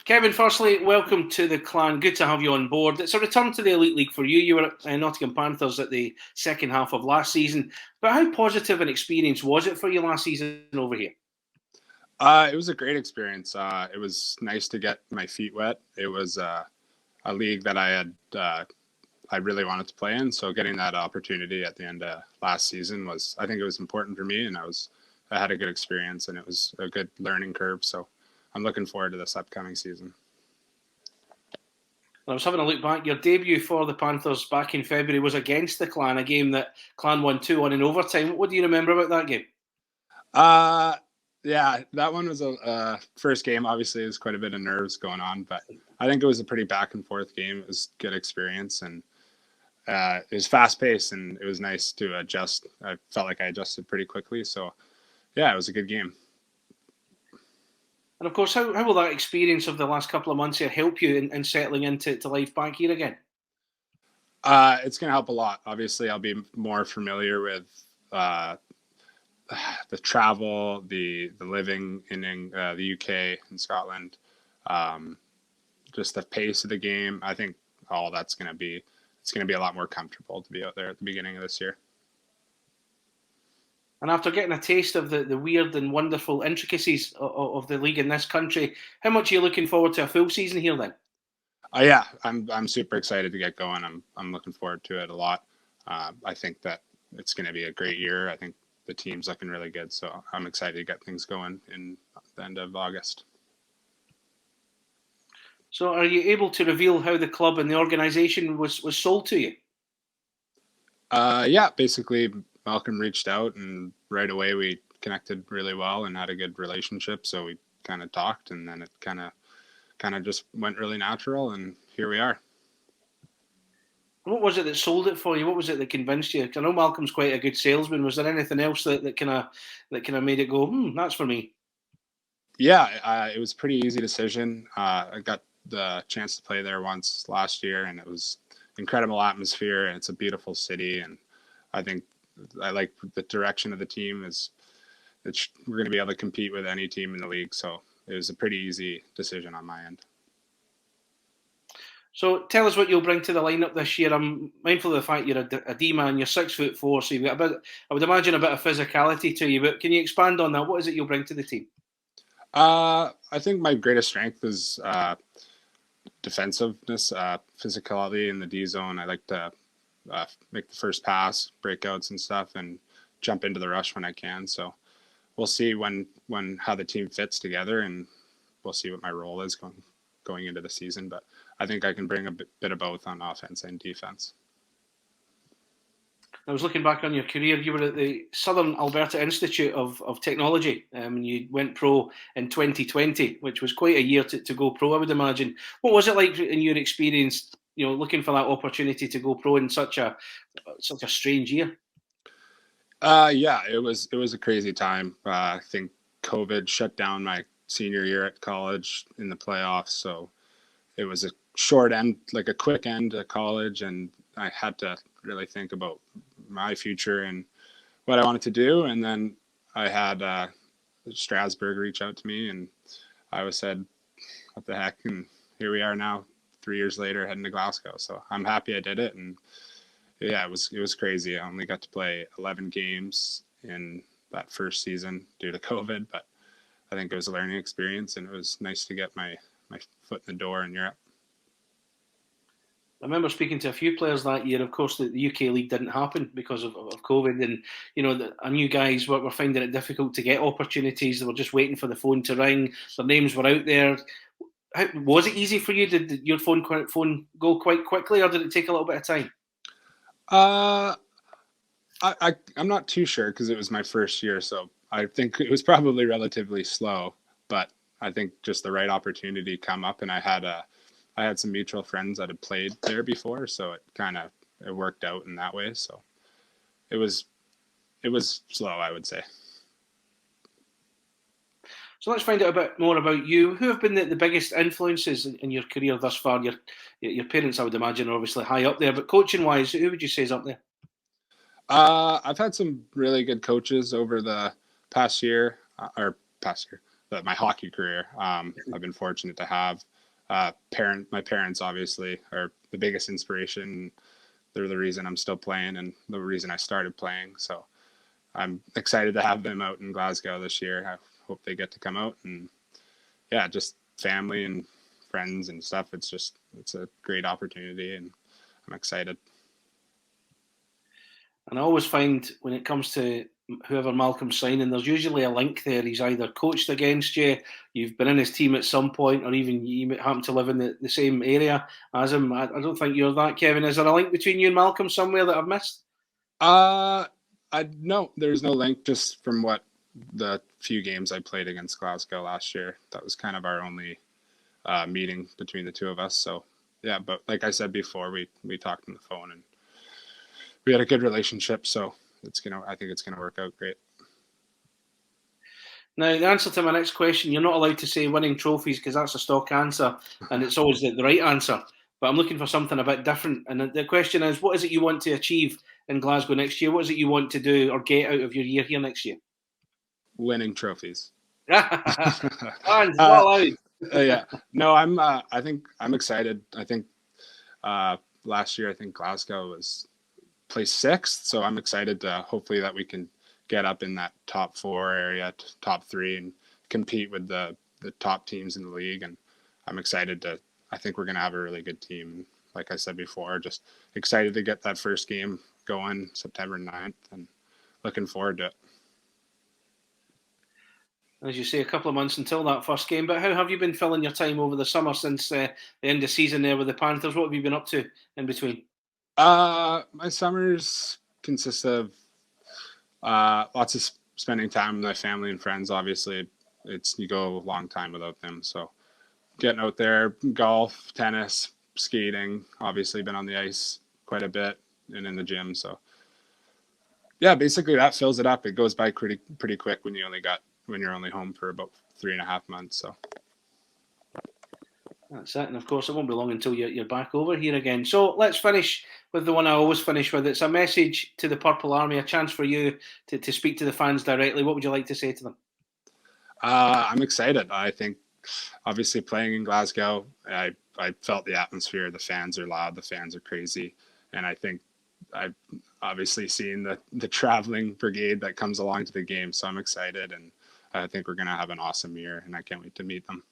Kevin, firstly, welcome to the Clan. Good to have you on board. It's a return to the Elite League for you. You were at Nottingham Panthers at the second half of last season. But how positive an experience was it for you last season over here? It was a great experience. It was nice to get my feet wet. It was a league that I really wanted to play in. So getting that opportunity at the end of last season I think it was important for me, and I had a good experience, and it was a good learning curve. So I'm looking forward to this upcoming season. I was having a look back. Your debut for the Panthers back in February was against the Clan, a game that Clan won 2-1 in overtime. What do you remember about that game? Yeah, that one was a first game. Obviously, there's quite a bit of nerves going on, but I think it was a pretty back and forth game. It was good experience, and it was fast paced, and it was nice to adjust. I felt like I adjusted pretty quickly. So, yeah, it was a good game. And of course, how will that experience of the last couple of months here help you in settling into life back here again? It's going to help a lot. Obviously, I'll be more familiar with the travel, the living in the UK and Scotland, just the pace of the game. I think all that's going to be a lot more comfortable to be out there at the beginning of this year. And after getting a taste of the weird and wonderful intricacies of the league in this country, how much are you looking forward to a full season here then? Yeah, I'm super excited to get going. I'm looking forward to it a lot. I think that it's going to be a great year. I think the team's looking really good, so I'm excited to get things going in the end of August. So are you able to reveal how the club and the organisation was sold to you? Yeah, basically Malcolm reached out, and right away we connected really well and had a good relationship. So we kind of talked, and then it kind of just went really natural, and here we are. What was it that sold it for you? What was it that convinced you? I know Malcolm's quite a good salesman. Was there anything else that kind of made it go, that's for me? Yeah, it was a pretty easy decision. I got the chance to play there once last year, and it was incredible atmosphere, and it's a beautiful city, and I think I like the direction of the team. We're going to be able to compete with any team in the league, so it was a pretty easy decision on my end. So tell us what you'll bring to the lineup this year. I'm mindful of the fact you're a D-man, you're 6'4", so you've got I would imagine a bit of physicality to you, but can you expand on that? What is it you'll bring to the team? I think my greatest strength is defensiveness, physicality in the D zone. I like to make the first pass, breakouts and stuff, and jump into the rush when I can. So we'll see how the team fits together, and we'll see what my role is going into the season. But I think I can bring a bit of both on offense and defense. I was looking back on your career. You were at the Southern Alberta Institute of Technology, and you went pro in 2020, which was quite a year to go pro, I would imagine. What was it like in your experience, looking for that opportunity to go pro in such a strange year? Yeah, it was a crazy time. I think COVID shut down my senior year at college in the playoffs, so it was a short end, like a quick end to college, and I had to really think about my future and what I wanted to do. And then I had Strasbourg reach out to me, and I said, what the heck? And here we are now, 3 years later, heading to Glasgow. So I'm happy I did it. And yeah, it was crazy. I only got to play 11 games in that first season due to COVID, but I think it was a learning experience, and it was nice to get my foot in the door in Europe. I remember speaking to a few players that year. Of course, the UK League didn't happen because of COVID, and I knew guys were finding it difficult to get opportunities. They were just waiting for the phone to ring. Their names were out there. Was it easy for you? Did your phone go quite quickly, or did it take a little bit of time? I'm not too sure because it was my first year, so I think it was probably relatively slow. But I think just the right opportunity come up, and I had some mutual friends that had played there before, so it worked out in that way. So it was slow, I would say. So let's find out a bit more about you. Who have been the biggest influences in your career thus far? Your parents, I would imagine, are obviously high up there, but coaching-wise, who would you say is up there? I've had some really good coaches over the past year. or past year, but my hockey career. I've been fortunate to have my parents obviously are the biggest inspiration. They're the reason I'm still playing and the reason I started playing. So I'm excited to have them out in Glasgow this year. I hope they get to come out, and yeah, just family and friends and stuff. It's a great opportunity, and I'm excited. And I always find when it comes to whoever Malcolm's signing, there's usually a link there. He's either coached against you, you've been in his team at some point, or even you happen to live in the same area as him. I don't think you're that, Kevin. Is there a link between you and Malcolm somewhere that I've missed? No, there's no link. Just from what the few games I played against Glasgow last year, that was kind of our only meeting between the two of us. So yeah, but like I said before, we talked on the phone and we had a good relationship. So I think it's gonna work out great. Now, the answer to my next question, you're not allowed to say winning trophies because that's a stock answer and it's always the right answer. But I'm looking for something a bit different. And the question is, what is it you want to achieve in Glasgow next year? What is it you want to do or get out of your year here next year? Winning trophies. Fans, not allowed. Yeah. No, I think I'm excited. I think last year, I think Glasgow was placed 6th. So I'm excited to hopefully that we can get up in that top 4 area, top 3, and compete with the top teams in the league. And I'm excited I think we're going to have a really good team. Like I said before, just excited to get that first game going September 9th and looking forward to it. As you say, a couple of months until that first game. But how have you been filling your time over the summer since the end of season there with the Panthers? What have you been up to in between? My summers consist of lots of spending time with my family and friends. Obviously, you go a long time without them. So getting out there, golf, tennis, skating, obviously been on the ice quite a bit and in the gym. So yeah, basically that fills it up. It goes by pretty quick when you're only home for about 3.5 months. So that's it. And of course, it won't be long until you're back over here again. So let's finish with the one I always finish with. It's a message to the Purple Army, a chance for you to speak to the fans directly. What would you like to say to them? I'm excited. I think obviously playing in Glasgow, I felt the atmosphere. The fans are loud. The fans are crazy. And I think I've obviously seen the traveling brigade that comes along to the game. So I'm excited, and I think we're going to have an awesome year, and I can't wait to meet them.